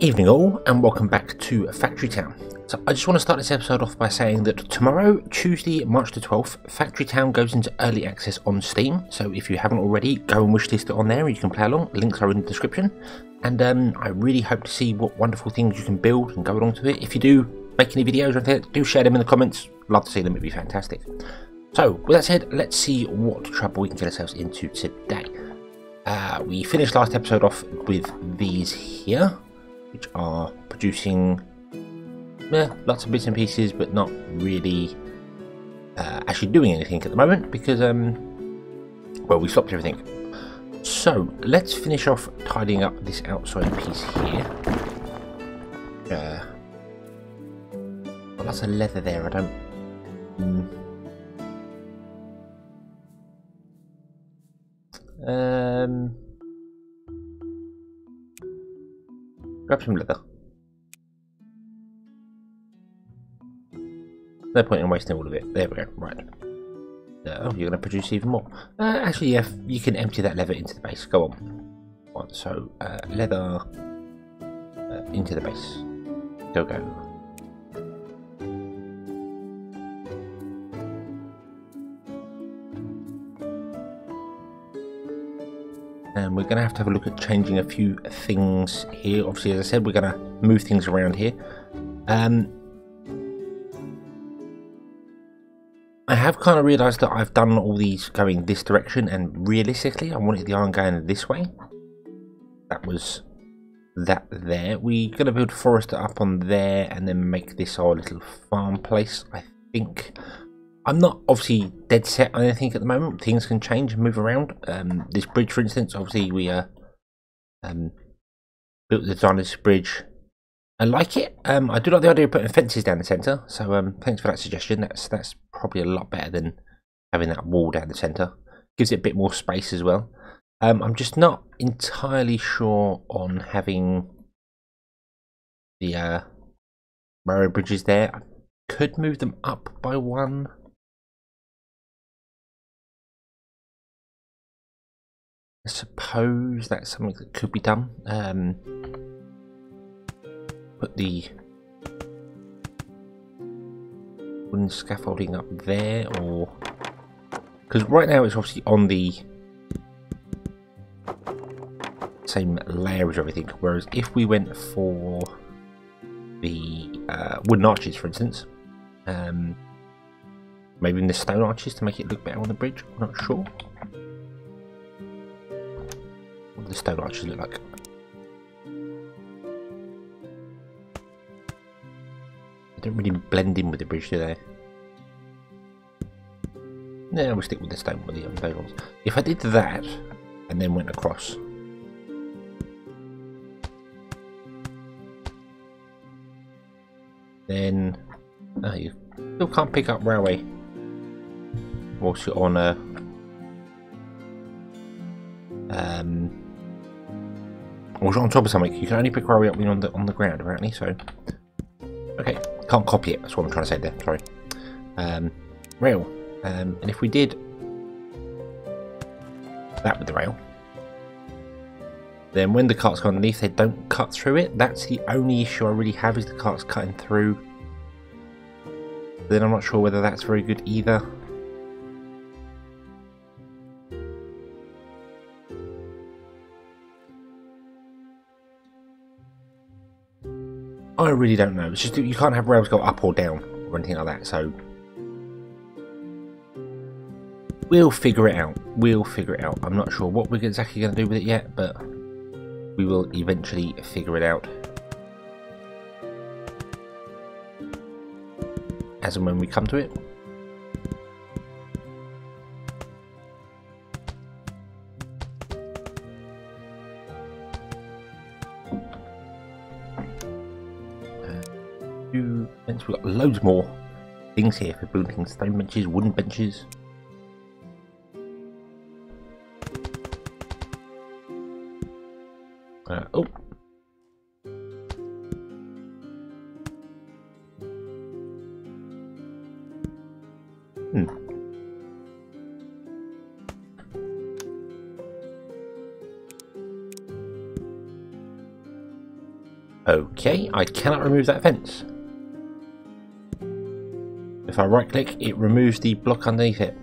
Evening all, and welcome back to Factory Town. So I just want to start this episode off by saying that tomorrow, Tuesday, March the 12th, Factory Town goes into early access on Steam. So if you haven't already, go and wishlist it on there and you can play along. Links are in the description. And I really hope to see what wonderful things you can build and go along to it. If you do make any videos or anything, do share them in the comments. Love to see them, it'd be fantastic. So with that said, let's see what trouble we can get ourselves into today. We finished last episode off with these here, which are producing lots of bits and pieces, but not really actually doing anything at the moment because, well, we stopped everything. So let's finish off tidying up this outside piece here. Got lots of leather there. I don't. Grab some leather. No point in wasting all of it. There we go. Right. Oh, you're going to produce even more. Actually, yeah, you can empty that leather into the base. Go on. Right, so, leather into the base. Go, go. And we're going to have a look at changing a few things here. Obviously, as I said, we're going to move things around here. I have kind of realised that I've done all these going this direction, and realistically I wanted the iron going this way. That was that there. We're going to build a forester up on there and then make this our little farm place, I think. I'm not obviously dead set on anything at the moment. Things can change and move around. This bridge, for instance, obviously we built the design of this bridge. I like it. I do like the idea of putting fences down the centre. So thanks for that suggestion. That's probably a lot better than having that wall down the centre. Gives it a bit more space as well. I'm just not entirely sure on having the railroad bridges there. I could move them up by one. I suppose that's something that could be done. Put the wooden scaffolding up there, or because right now it's obviously on the same layer as everything, whereas if we went for the wooden arches, for instance, maybe in the stone arches to make it look better on the bridge, I'm not sure. What do the stone arches look like? They don't really blend in with the bridge, do they? No, we'll stick with the stone with the ones. If I did that and then went across, then you still can't pick up railway whilst you're on a or on top of something. You can only pick railway up when you're on the ground, apparently. So okay, can't copy it. That's what I'm trying to say there. Sorry. Rail. And if we did that with the rail, then when the carts go underneath, they don't cut through it. That's the only issue I really have, is the carts cutting through. Then I'm not sure whether that's very good either. I really don't know. It's just you can't have rails go up or down or anything like that. So we'll figure it out. We'll figure it out. I'm not sure what we're exactly going to do with it yet, but we will eventually figure it out as and when we come to it. We've got loads more things here for building: stone benches, wooden benches. Oh. Okay, I cannot remove that fence. If I right click, it removes the block underneath it.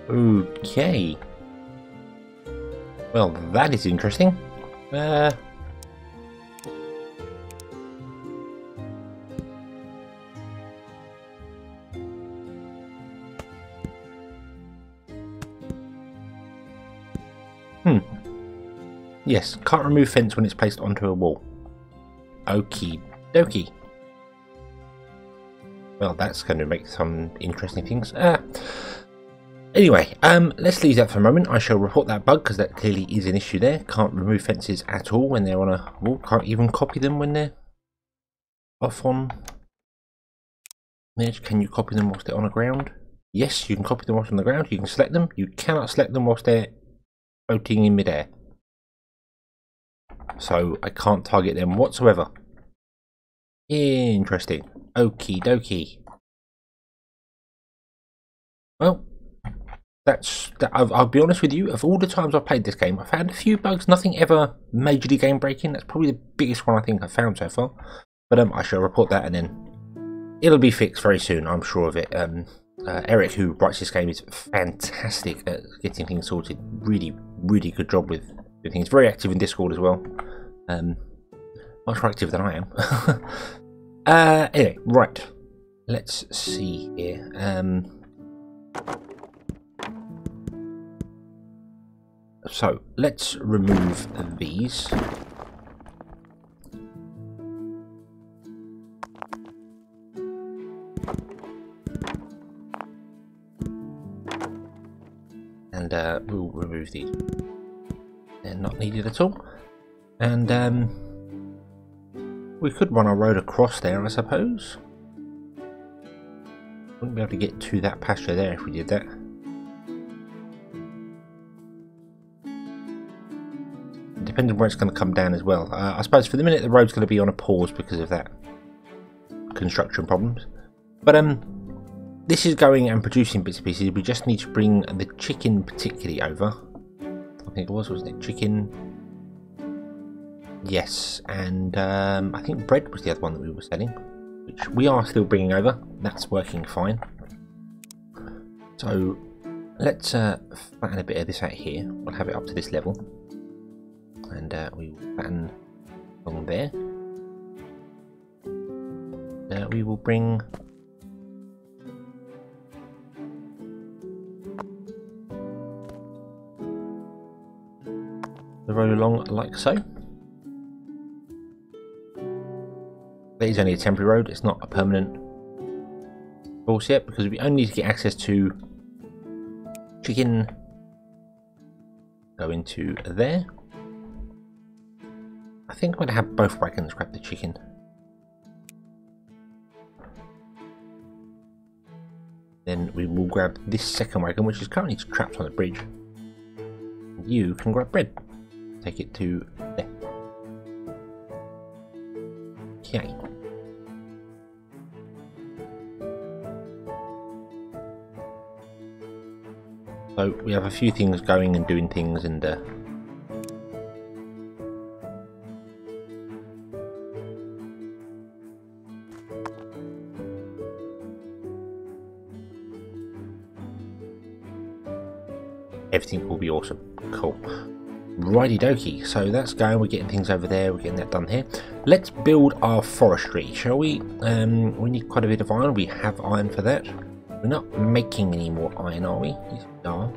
Okay. Well, that is interesting. Yes, can't remove fence when it's placed onto a wall. Okie dokie. Well, that's going to make some interesting things. Anyway, let's leave that for a moment. I shall report that bug because that clearly is an issue there. Can't remove fences at all when they're on a wall. Can't even copy them when they're off on the edge. Can you copy them whilst they're on the ground? Yes, you can copy them whilst on the ground. You can select them. You cannot select them whilst they're floating in midair. So I can't target them whatsoever. Interesting. Okie dokie. Well, I'll be honest with you, of all the times I've played this game, I've had a few bugs, nothing ever majorly game breaking. That's probably the biggest one I think I've found so far. But I shall report that and then it'll be fixed very soon, I'm sure of it. Eric, who writes this game, is fantastic at getting things sorted. Really, really good job with things. Very active in Discord as well. Much more active than I am. Anyway, right. Let's see here. So let's remove these. And we'll remove these. They're not needed at all. And we could run a road across there, I suppose. Wouldn't be able to get to that pasture there if we did that. It depends on where it's going to come down as well. I suppose for the minute the road's going to be on a pause because of that construction problems. But this is going and producing bits and pieces. We just need to bring the chicken particularly over. I think it was, wasn't it? Chicken. Yes, and I think bread was the other one that we were selling, which we are still bringing over. That's working fine. So let's flatten a bit of this out here. We'll have it up to this level, and we will flatten along there. We will bring the road along like so. That is only a temporary road, it's not a permanent course yet, because we only need to get access to chicken. Go into there. I think I'm going to have both wagons grab the chicken. Then we will grab this second wagon, which is currently trapped on the bridge. You can grab bread. Take it to there. Okay. So we have a few things going and doing things, and everything will be awesome. Cool. Righty dokie, so that's going, we're getting things over there, we're getting that done here. Let's build our forestry, shall we? We need quite a bit of iron, we have iron for that. We're not making any more iron, are we? Yes, we are.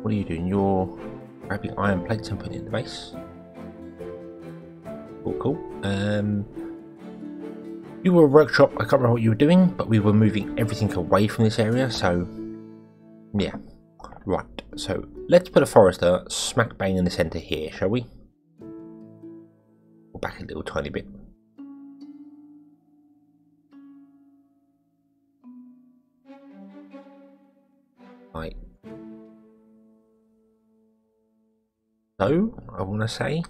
What are you doing? You're grabbing iron plates and putting it in the base. Cool, cool. You were a workshop, I can't remember what you were doing, but we were moving everything away from this area, so yeah. Right, so let's put a forester smack bang in the centre here, shall we? Or back a little tiny bit. Right. So, I want to say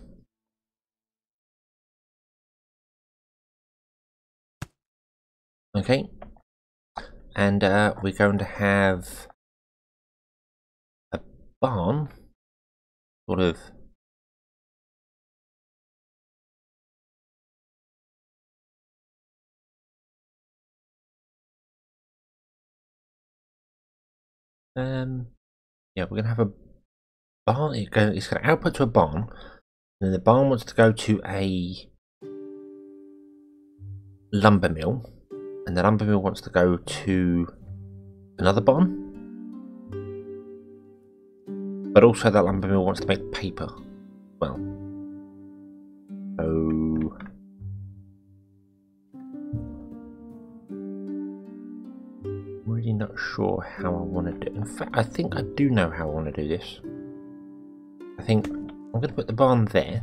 Okay, and we're going to have a barn, sort of. Yeah, we're gonna have a barn. It's going to output to a barn, and then the barn wants to go to a lumber mill, and the lumber mill wants to go to another barn, but also that lumber mill wants to make paper. Well, so I'm really not sure how I want to do it. In fact, I think I do know how I want to do this. I think I'm going to put the barn there,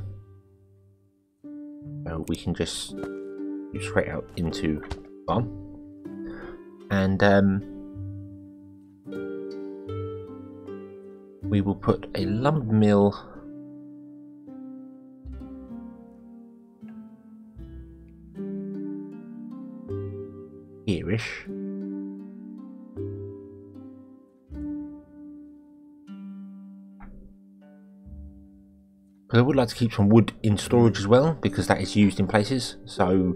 so we can just go straight out into the barn, and we will put a lumber mill here-ish. Because I would like to keep some wood in storage as well, because that is used in places, so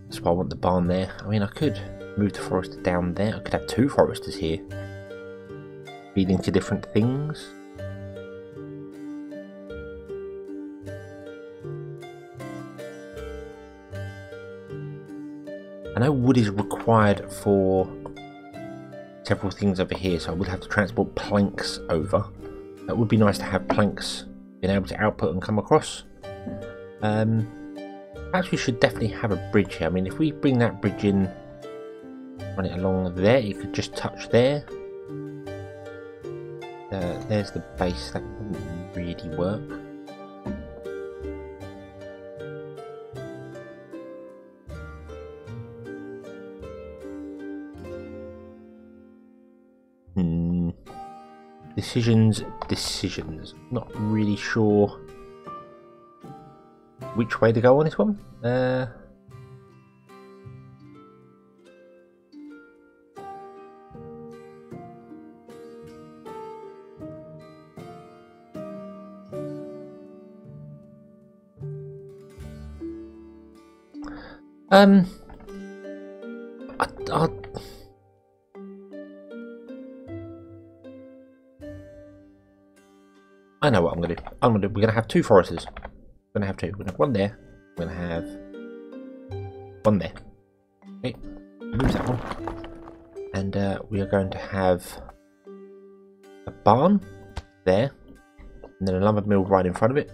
that's why I want the barn there. I mean, I could move the forester down there. I could have two foresters here, feeding to different things. I know wood is required for several things over here, so I would have to transport planks over. That would be nice to have planks being able to output and come across. Perhaps we should definitely have a bridge here. I mean, if we bring that bridge in, run it along there, it could just touch there. There's the base. That wouldn't really work. Decisions. Not really sure which way to go on this one. I know what I'm gonna do. We're gonna have two foresters. We're gonna have two. We're gonna have one there. We're gonna have one there. Okay, move that one. And we are going to have a barn there, and then a lumber mill right in front of it.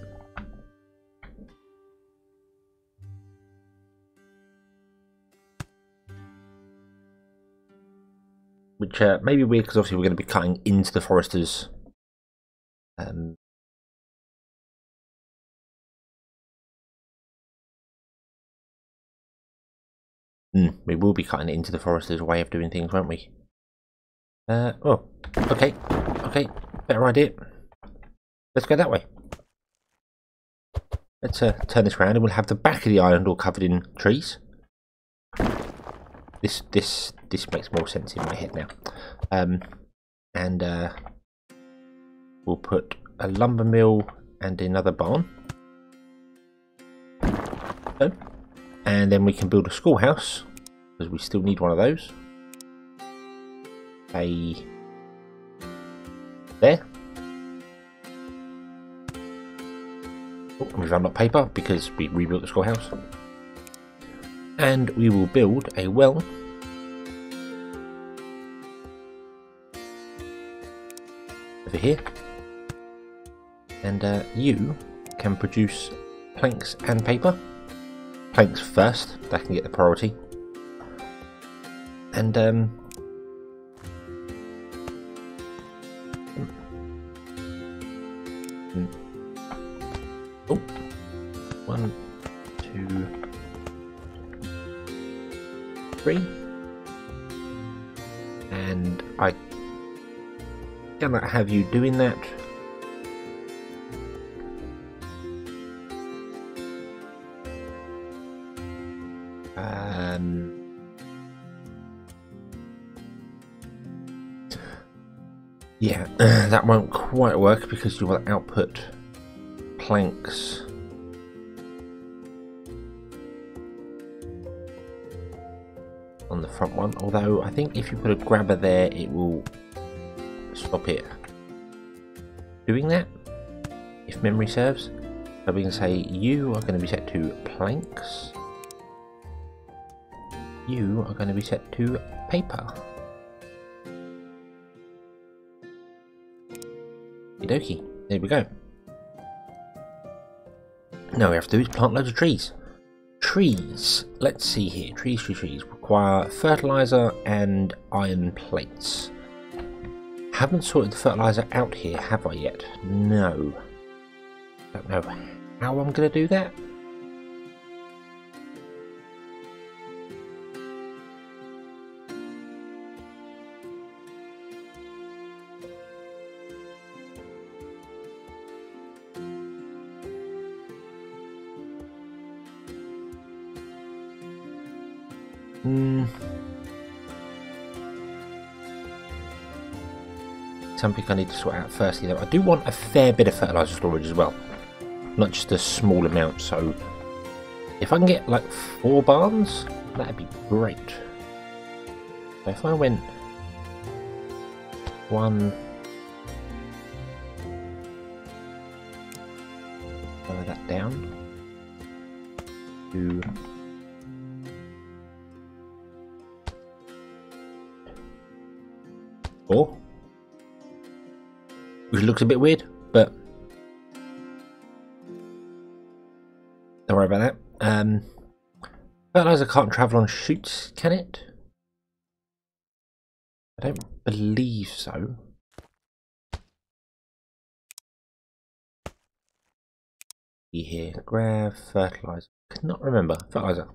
Which may be weird because obviously we're going to be cutting into the foresters. We will be cutting it into the foresters' way of doing things, won't we? Oh, okay, better idea. Let's go that way. Let's turn this around, and we'll have the back of the island all covered in trees. This makes more sense in my head now. And we'll put a lumber mill and another barn. So, and then we can build a schoolhouse, because we still need one of those. There. Oh, we've unlocked paper because we rebuilt the schoolhouse. And we will build a well over here. And you can produce planks and paper. Planks first, that can get the priority. And oh, 1, 2, 3, and I cannot have you doing that. Yeah, that won't quite work because you will output planks. On the front one, although I think if you put a grabber there, it will stop it doing that, if memory serves. So we can say you are going to be set to planks. You are going to be set to paper. Okie dokie, there we go. Now we have to do is plant loads of trees. Trees, let's see here. Trees require fertilizer and iron plates. Haven't sorted the fertilizer out here, have I yet? No. Don't know how I'm going to do that. Something I need to sort out firstly though. I do want a fair bit of fertilizer storage as well, not just a small amount. So if I can get like 4 barns, that'd be great. So if I went 1, lower that down to 4. Which looks a bit weird, but don't worry about that. Fertilizer can't travel on chutes, can it? I don't believe so. Here, grab fertilizer. Cannot remember. Fertilizer.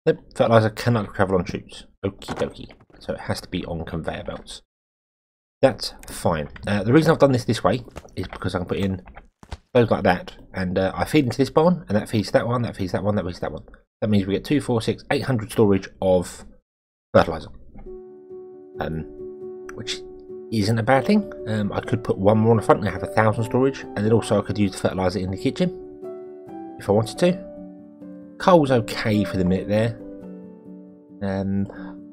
Nope, fertilizer cannot travel on chutes. Okie dokie. So it has to be on conveyor belts. That's fine. The reason I've done this way is because I can put in those like that, and I feed into this barn, and that feeds that one, that feeds that one, that feeds that one. That means we get 2, 4, 6, 800 storage of fertilizer, which isn't a bad thing. I could put one more on the front and have 1,000 storage, and then also I could use the fertilizer in the kitchen if I wanted to. Coal's okay for the minute there.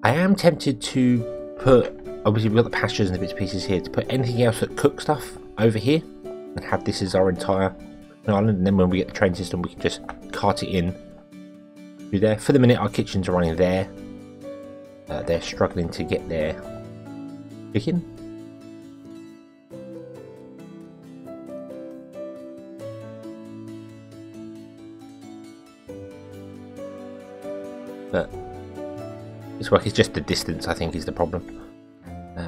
I am tempted to put, obviously we've got the pastures and the bits and pieces here, to put anything else that cook stuff over here and have this as our entire island, and then when we get the train system we can just cart it in through there. For the minute our kitchens are running there. They're struggling to get their chicken. But this work is just the distance, I think, is the problem.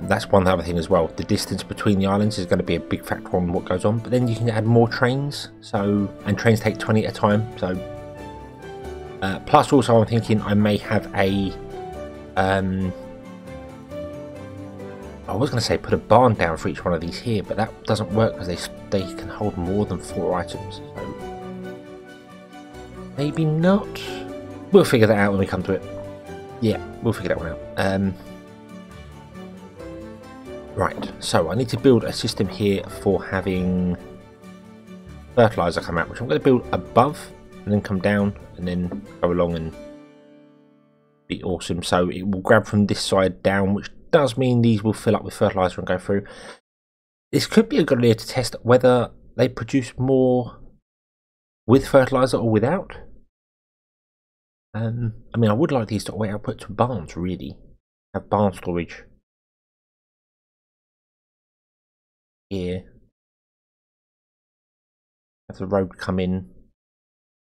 That's one other thing as well. The distance between the islands is going to be a big factor on what goes on. But then you can add more trains, and trains take 20 at a time. So, plus also I'm thinking I may have a. I was going to say put a barn down for each one of these here, but that doesn't work because they can hold more than 4 items. So maybe not. We'll figure that out when we come to it. Yeah, we'll figure that one out. Right, so I need to build a system here for having fertilizer come out, which I'm going to build above and then come down and then go along and be awesome. So it will grab from this side down, which does mean these will fill up with fertilizer and go through. This could be a good idea to test whether they produce more with fertilizer or without. I mean, I would like these to output to barns, really. Have barn storage here. Have the road come in,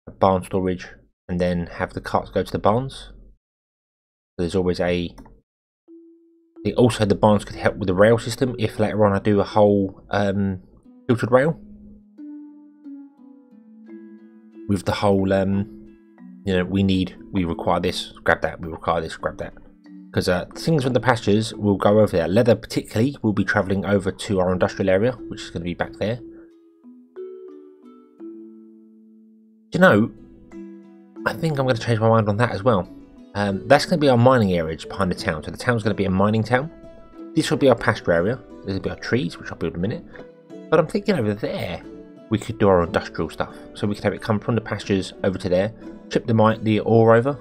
have barn storage, and then have the carts go to the barns. So there's always a. Also, the barns could help with the rail system if later on I do a whole filtered rail with the whole. You know, we require this, grab that, we require this, grab that. Because things from the pastures will go over there. Leather particularly will be travelling over to our industrial area, which is going to be back there. You know, I think I'm going to change my mind on that as well. That's going to be our mining area just behind the town. So the town's going to be a mining town. this will be our pasture area. This will be our trees, which I'll build in a minute. But I'm thinking over there, we could do our industrial stuff. So we could have it come from the pastures over to there, chip the ore over.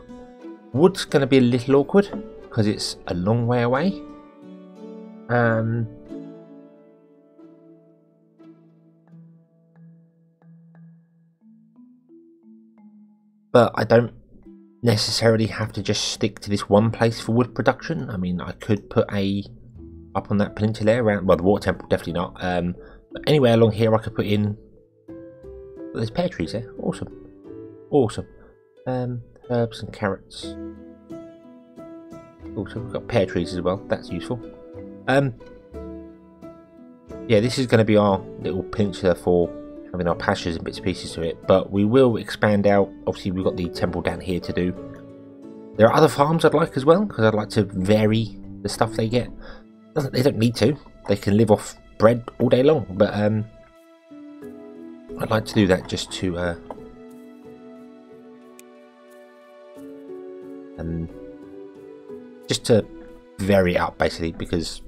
Wood's going to be a little awkward because it's a long way away. But I don't necessarily have to just stick to this one place for wood production. I mean, I could put up on that peninsula around, well, the water temple definitely not. But anywhere along here I could put in. There's pear trees there. Awesome. Herbs and carrots. Also, we've got pear trees as well. That's useful. Yeah, this is going to be our little peninsula for having our pastures and bits and pieces to it. But we will expand out. Obviously, we've got the temple down here to do. There are other farms I'd like as well, because I'd like to vary the stuff they get. They don't need to. They can live off bread all day long. But I'd like to do that just to vary it up, basically, because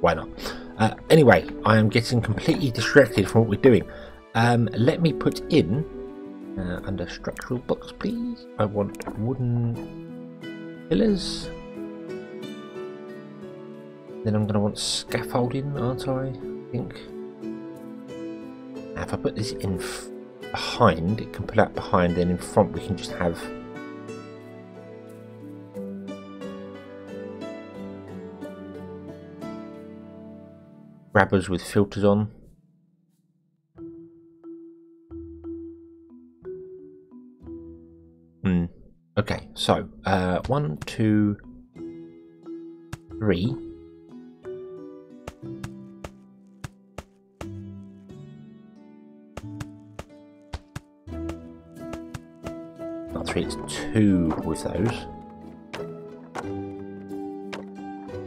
why not? Anyway, I am getting completely distracted from what we're doing. Let me put in under structural blocks, please. I want wooden pillars. Then I'm going to want scaffolding, aren't I? I think. Now, if I put this in behind, it can pull out behind. Then in front, we can just have grabbers with filters on. Okay, so 1, 2, 3. Not 3, it's 2 with those.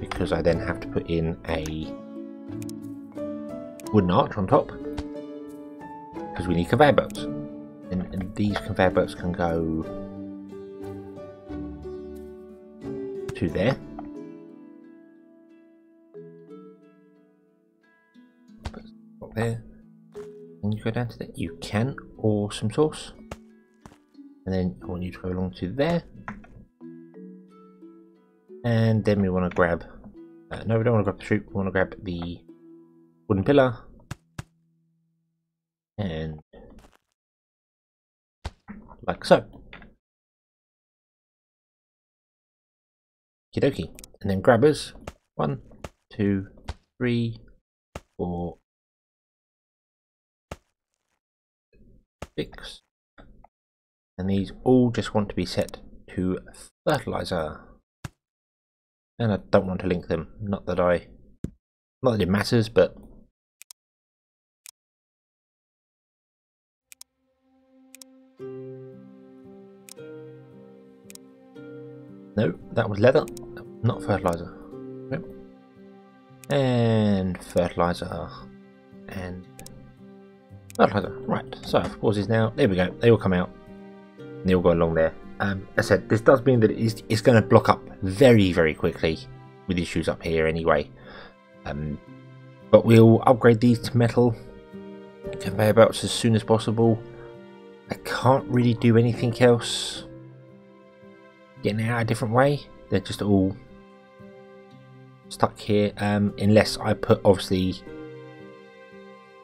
Because I then have to put in a wooden arch on top, because we need conveyor belts, and these conveyor belts can go to there. Put there, and you go down to there. You can, awesome sauce. And then I want you to go along to there, and then we want to grab. No, we don't want to grab the chute. We want to grab the wooden pillar, and like so. Okie dokie. And then grabbers. 1, 2, 3, 4, 6. And these all just want to be set to fertilizer. And I don't want to link them. Not that it matters, but no, that was leather, not fertilizer. Nope. And fertilizer and fertilizer. Right, so pauses now. There we go. They all come out. And they all go along there. As I said, this does mean that it's going to block up very, very quickly with issues up here anyway. But we'll upgrade these to metal conveyor belts as soon as possible. I can't really do anything else getting out a different way. They're just all stuck here, unless I put, obviously,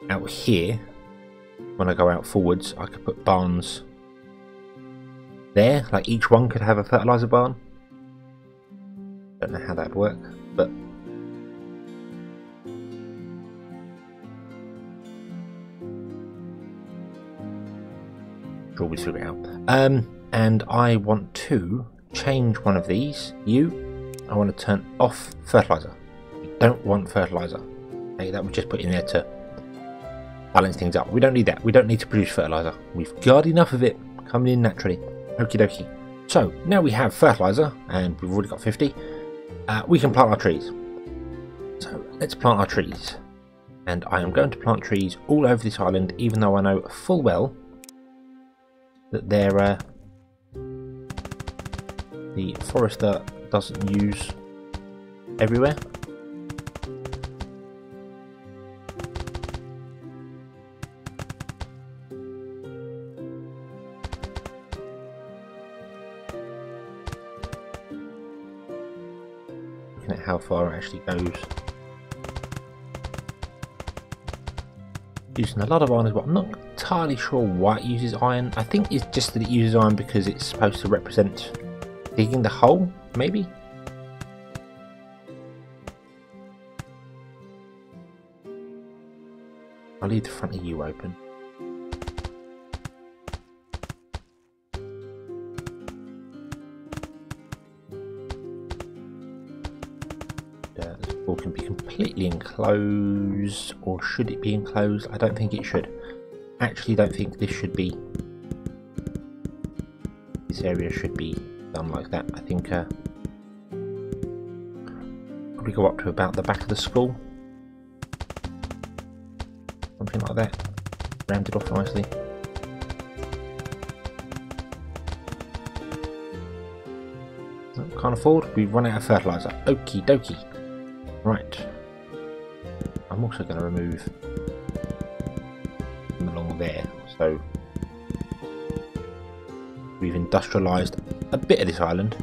out here. When I go out forwards, I could put barns there, like each one could have a fertilizer barn. Don't know how that'd work, but we'll always figure it out. And I want to change one of these. I want to turn off fertilizer. We don't want fertilizer. Okay, that would just put in there to balance things up. We don't need that. We don't need to produce fertilizer. We've got enough of it coming in naturally. Okie dokie. So now we have fertilizer, and we've already got 50. We can plant our trees. So let's plant our trees. And I am going to plant trees all over this island, even though I know full well that they're the forester doesn't use everywhere. how far it actually goes. Using a lot of iron as well. I'm not entirely sure why it uses iron. I think it's just that it uses iron because it's supposed to represent digging the hole, maybe? I'll leave the front of you open. This ball can be completely enclosed, or should it be enclosed? I don't think it should. Actually, don't think this should be. This area should be done like that. I think probably go up to about the back of the school. Something like that. Round it off nicely. Can't afford. We've run out of fertilizer. Okie dokie. Right. I'm also going to remove them along there. So we've industrialized a bit of this island.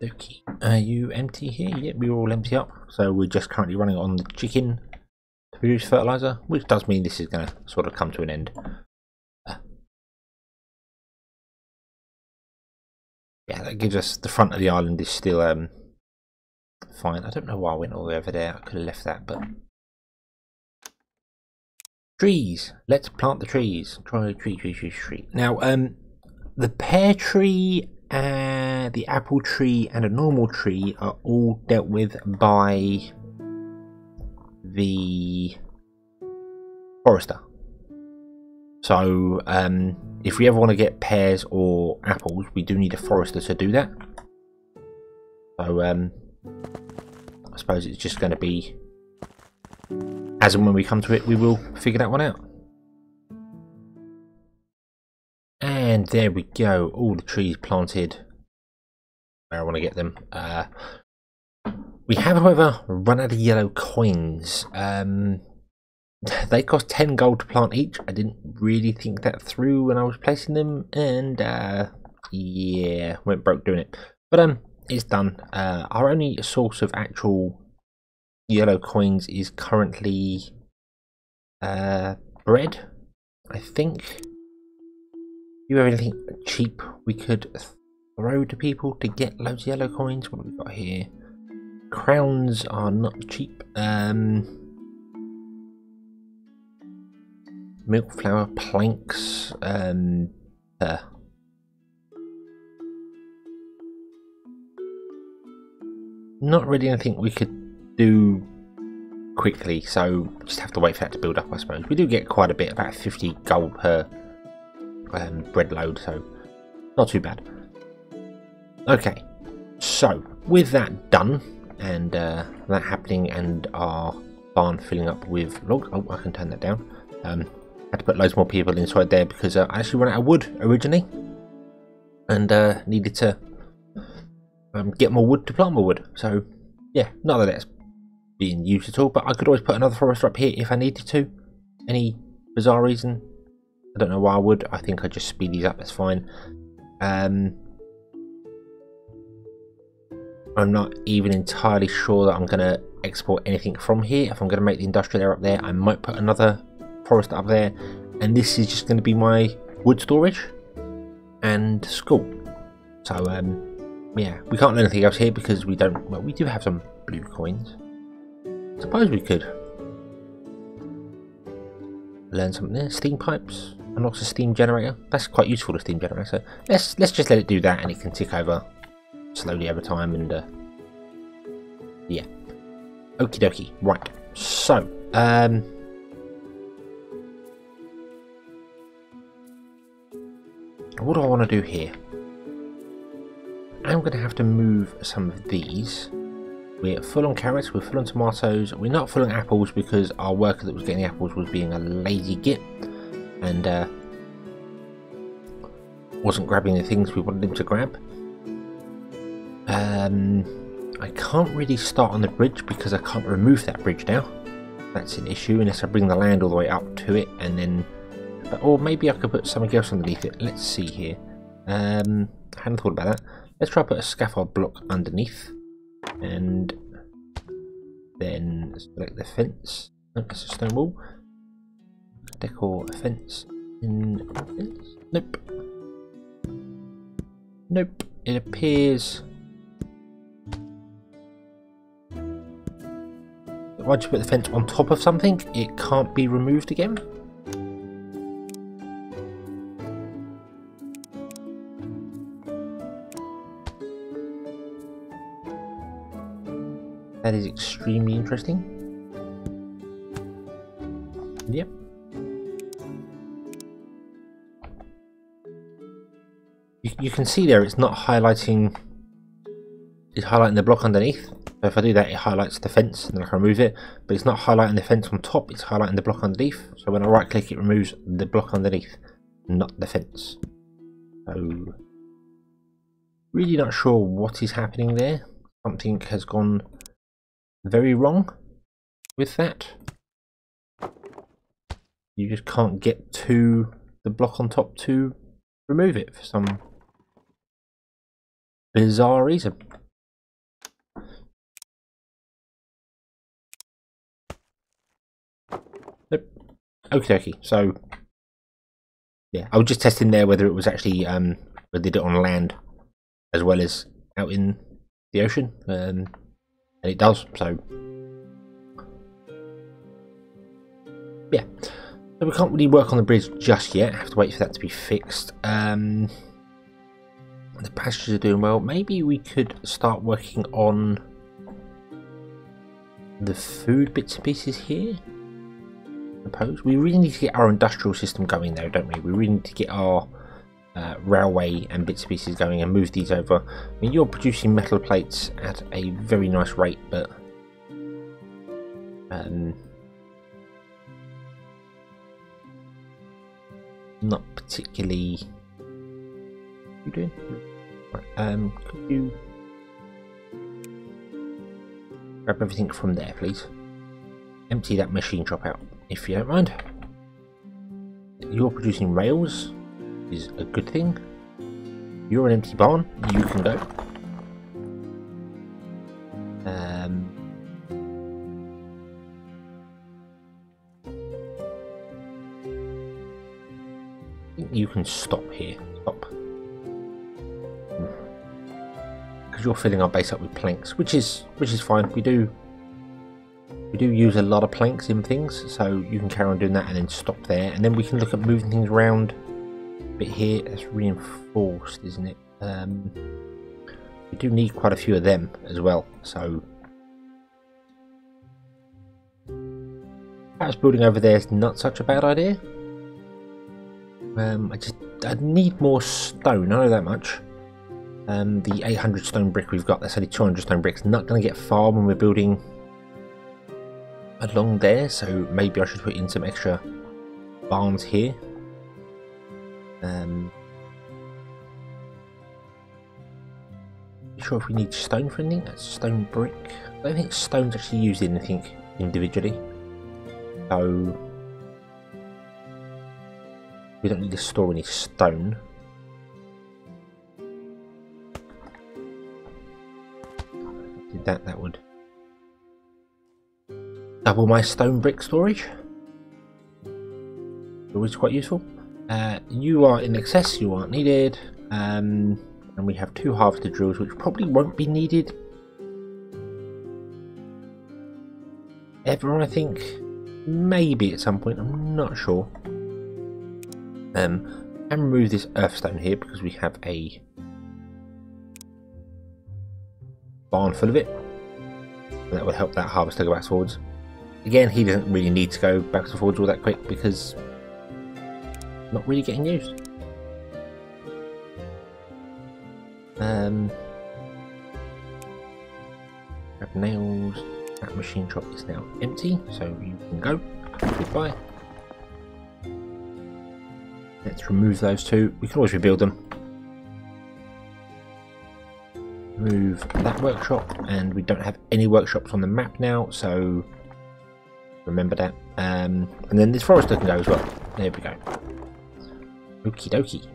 Okay, are you empty here? Yeah, we're all empty up. So we're just currently running on the chicken to produce fertilizer, which does mean this is going to sort of come to an end. Yeah, that gives us the front of the island is still fine. I don't know why I went all the way over there. I could have left that, but trees. Let's plant the trees. Try tree. Now, the pear tree, the apple tree, and a normal tree are all dealt with by the forester. So, if we ever want to get pears or apples, we do need a forester to do that. So, I suppose it's just going to be, as and when we come to it, we will figure that one out. And there we go, all the trees planted where I want to get them. We have, however, run out of yellow coins. They cost 10 gold to plant each. I didn't really think that through when I was placing them, and yeah, went broke doing it. But it's done. Our only source of actual yellow coins is currently bread, I think. Do you have anything cheap we could throw to people to get loads of yellow coins? What have we got here? Crowns are not cheap. Milk, flour, planks. Not really anything we could do quickly, so just have to wait for that to build up, I suppose. We do get quite a bit, about 50 gold per bread load, so not too bad. Okay, so with that done, and that happening, and our barn filling up with logs. Oh, I can turn that down. Had to put loads more people inside there because I actually ran out of wood originally, and needed to get more wood to plant more wood. So yeah, not that that's being used at all, but I could always put another forester up here if I needed to. Any bizarre reason, I don't know why I would. I think I'd just speed these up, that's fine. I'm not even entirely sure that I'm going to export anything from here. If I'm going to make the industrial area up there, I might put another forest up there, and this is just going to be my wood storage and school. So yeah, we can't learn anything else here because we don't, well, we do have some blue coins. Suppose we could learn something there. Steam pipes, unlocks a steam generator. That's quite useful, the steam generator. So let's just let it do that, and it can tick over slowly over time. And yeah, okie dokie. Right, so what do I want to do here? I'm going to have to move some of these We're full on carrots, we're full on tomatoes, we're not full on apples because our worker that was getting the apples was being a lazy git and wasn't grabbing the things we wanted him to grab. I can't really start on the bridge because I can't remove that bridge now. That's an issue unless I bring the land all the way up to it and then... Or maybe I could put something else underneath it. Let's see here. I hadn't thought about that. Let's try to put a scaffold block underneath. And then select the fence. No, that's a stone wall. Decor a fence. In fence. Nope. Nope. It appears... Once you put the fence on top of something, it can't be removed again. That is extremely interesting. Yep. You can see there it's not highlighting, it's highlighting the block underneath. So if I do that, it highlights the fence and then I can remove it, but it's not highlighting the fence on top, it's highlighting the block underneath. So when I right click, it removes the block underneath, not the fence. So really not sure what is happening there. Something has gone very wrong with that. You just can't get to the block on top to remove it for some bizarre reason. Nope. Okay, so yeah, I was just testing there whether it was actually whether they did it on land as well as out in the ocean, and it does. So yeah, so we can't really work on the bridge just yet. I have to wait for that to be fixed. The pastures are doing well. Maybe we could start working on the food bits and pieces here. Suppose we really need to get our industrial system going though, don't we? We really need to get our railway and bits and pieces going and move these over. I mean, you're producing metal plates at a very nice rate, but not particularly. What are you doing? Right, could you grab everything from there, please? Empty that machine shop out, if you don't mind. You're producing rails, is a good thing. You're an empty barn, you can go. I think you can stop here. Stop. Because you're filling our base up with planks, which is fine. We do use a lot of planks in things, so you can carry on doing that and then stop there, and then we can look at moving things around a bit here. That's reinforced, isn't it? We do need quite a few of them as well, so perhaps building over there is not such a bad idea. I need more stone, I know that much. The 800 stone brick we've got, that's only 200 stone bricks, not going to get far when we're building along there, so maybe I should put in some extra barns here. Not sure if we need stone for anything. That's stone brick. I don't think stone's actually used in anything individually, so we don't need to store any stone. Did that would double my stone brick storage. Always quite useful. You are in excess, you aren't needed. And we have 2 harvester drills, which probably won't be needed ever, I think. Maybe at some point, I'm not sure. And remove this earthstone here because we have a barn full of it. And that will help that harvester go back forwards. Again, he doesn't really need to go back and forwards all that quick because not really getting used. Grab nails. That machine shop is now empty, so you can go. Goodbye. Let's remove those two. We can always rebuild them. Move that workshop, and we don't have any workshops on the map now, so remember that. And then this forester can go as well. There we go. Okie dokie.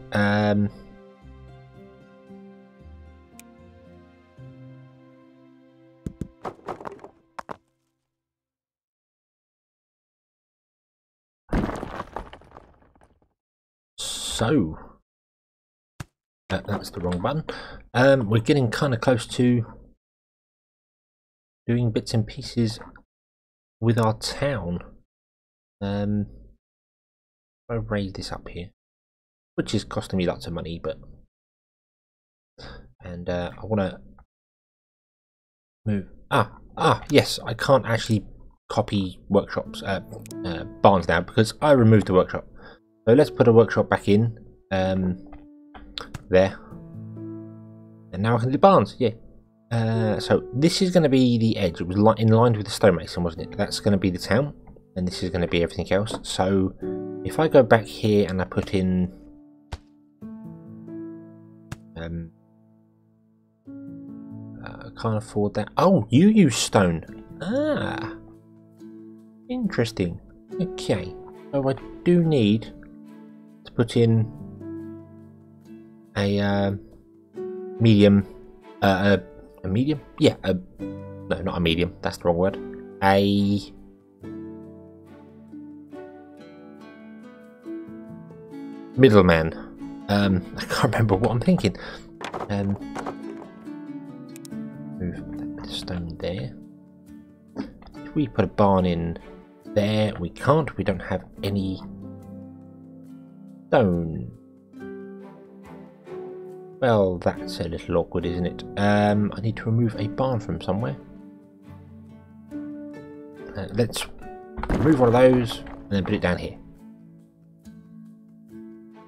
So that's the wrong button. We're getting kind of close to doing bits and pieces with our town. I'll raise this up here, which is costing me lots of money, but I want to move. Yes, I can't actually copy workshops, barns now because I removed the workshop. So let's put a workshop back in there, and now I can do barns. Yeah. So this is going to be the edge. It was in line with the stonemason, wasn't it? That's going to be the town, and this is going to be everything else. So if I go back here and I put in I can't afford that. Oh, you use stone. Ah, interesting. Okay, so I do need to put in a medium. A medium? Yeah. No, not a medium. That's the wrong word. A middleman. I can't remember what I'm thinking. Move that bit of stone there. If we put a barn in there, we can't. We don't have any stone. Well, that's a little awkward, isn't it? I need to remove a barn from somewhere. Let's remove one of those and then put it down here.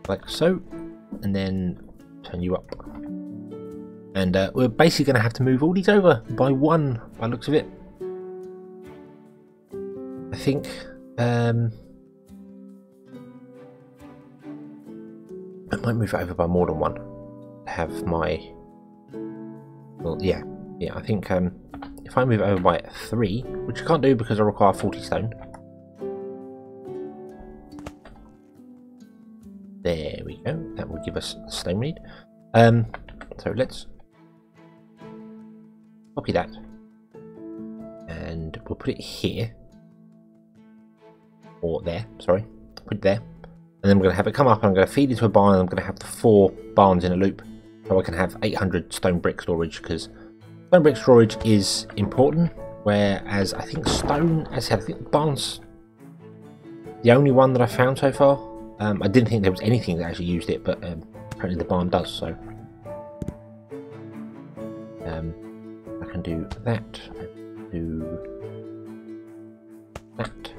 Like so. And then turn you up. And we're basically going to have to move all these over by one, by the looks of it. I think I might move it over by more than one. Have my, well, yeah, I think if I move it over by 3, which I can't do because I require 40 stone. There we go. That will give us the stone we need. So let's copy that, and we'll put it here, or there. Sorry, put it there, and then we're going to have it come up. And I'm going to feed into a barn, and I'm going to have the 4 barns in a loop, so I can have 800 stone brick storage, because stone brick storage is important. Whereas I think stone, as I said, I think the barn's the only one that I found so far. I didn't think there was anything that actually used it, but apparently the barn does. So I can do that. Do that.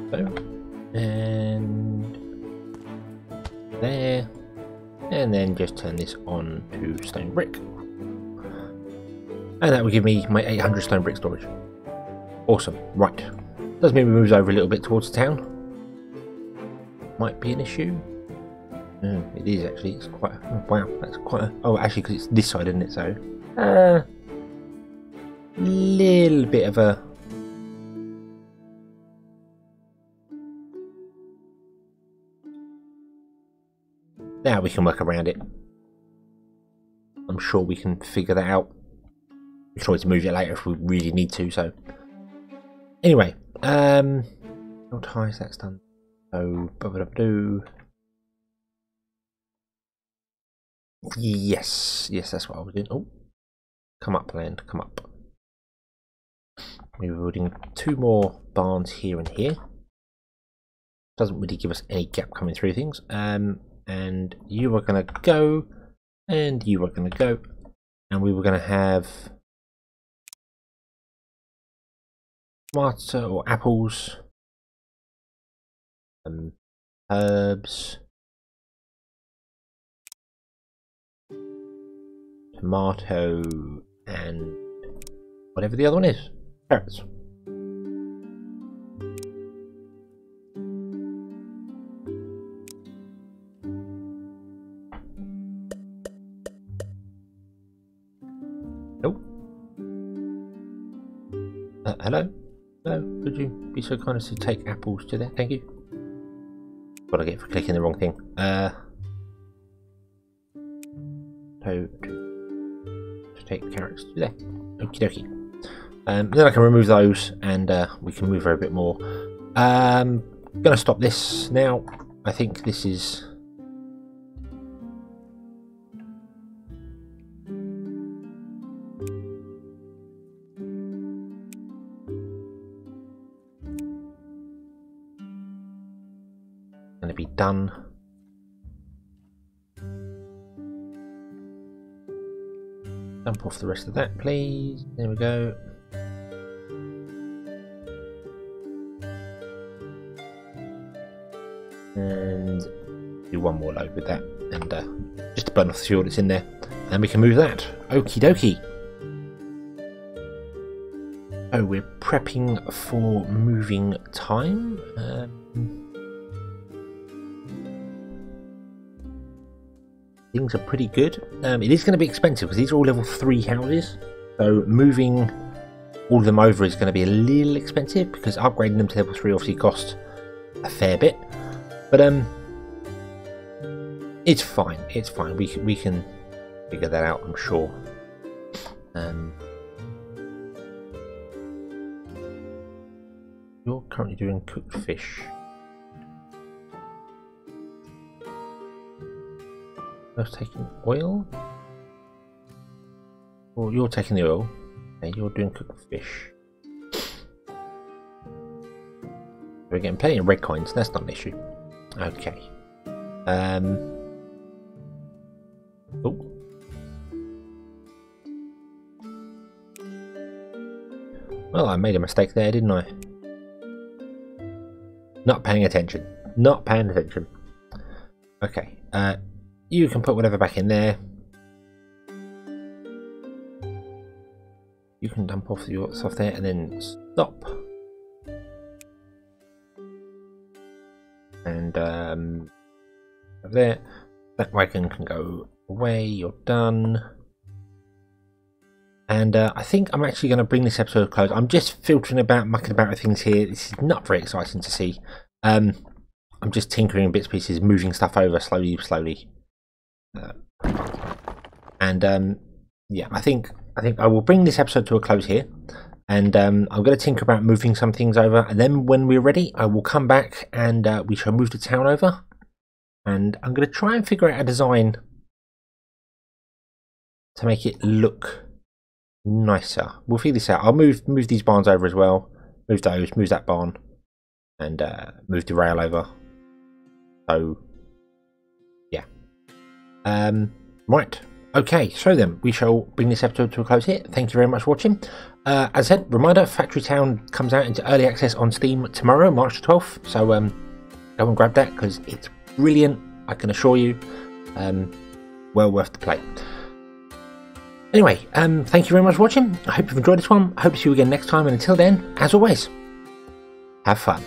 So, and there, and then just turn this on to stone brick. And that will give me my 800 stone brick storage. Awesome. Right. Does mean we moves over a little bit towards the town. Might be an issue. It is actually. It's quite. Oh, wow. That's quite. Oh, actually, because it's this side, isn't it? So, little bit of a. Now we can work around it. I'm sure we can figure that out. We can always move it later if we really need to. So anyway, what ties that's done. So yes, that's what I was doing. Oh, come up, land, come up. We're building 2 more barns here and here. Doesn't really give us any gap coming through things. And you are going to go, and you are going to go, and we were going to have tomatoes or apples, herbs, tomato, and whatever the other one is. Carrots. Nope. Hello? Hello? Could you be so kind as to take apples to there? Thank you. What I get for clicking the wrong thing. To take carrots to there. Okie dokie. Then I can remove those and we can move her a bit more. Gonna stop this now. I think this is gonna be done. Dump off the rest of that, please. There we go. And do one more load with that, and just to burn off the fuel that's in there, and we can move that. Okie dokie. Oh, we're prepping for moving time. Things are pretty good. It is going to be expensive because these are all level 3 houses, so moving all of them over is going to be a little expensive because upgrading them to level 3 obviously costs a fair bit. But it's fine. It's fine. We can figure that out, I'm sure. You're currently doing cooked fish. I was taking oil. Or you're taking the oil. Okay, you're doing cooked fish. We're getting plenty of red coins. That's not an issue. Okay. Oh. Well, I made a mistake there, didn't I? Not paying attention. Not paying attention. Okay. You can put whatever back in there. You can dump off your stuff there and then stop. And over there, that wagon can go away. You're done. And I think I'm actually going to bring this episode to a close. I'm just filtering about, mucking about with things here. This is not very exciting to see. I'm just tinkering bits and pieces, moving stuff over slowly. Yeah, I think I will bring this episode to a close here. And I'm going to tinker about moving some things over, and then when we're ready, I will come back and we shall move the town over. And I'm going to try and figure out a design to make it look nicer. We'll figure this out. I'll move these barns over as well. Move those, move that barn, and move the rail over. So, yeah. Right. Okay, so then we shall bring this episode to a close here. Thank you very much for watching. As I said, reminder, Factory Town comes out into early access on Steam tomorrow, March the 12th. So go and grab that because it's brilliant, I can assure you. Well worth the play. Anyway, thank you very much for watching. I hope you've enjoyed this one. I hope to see you again next time. And until then, as always, have fun.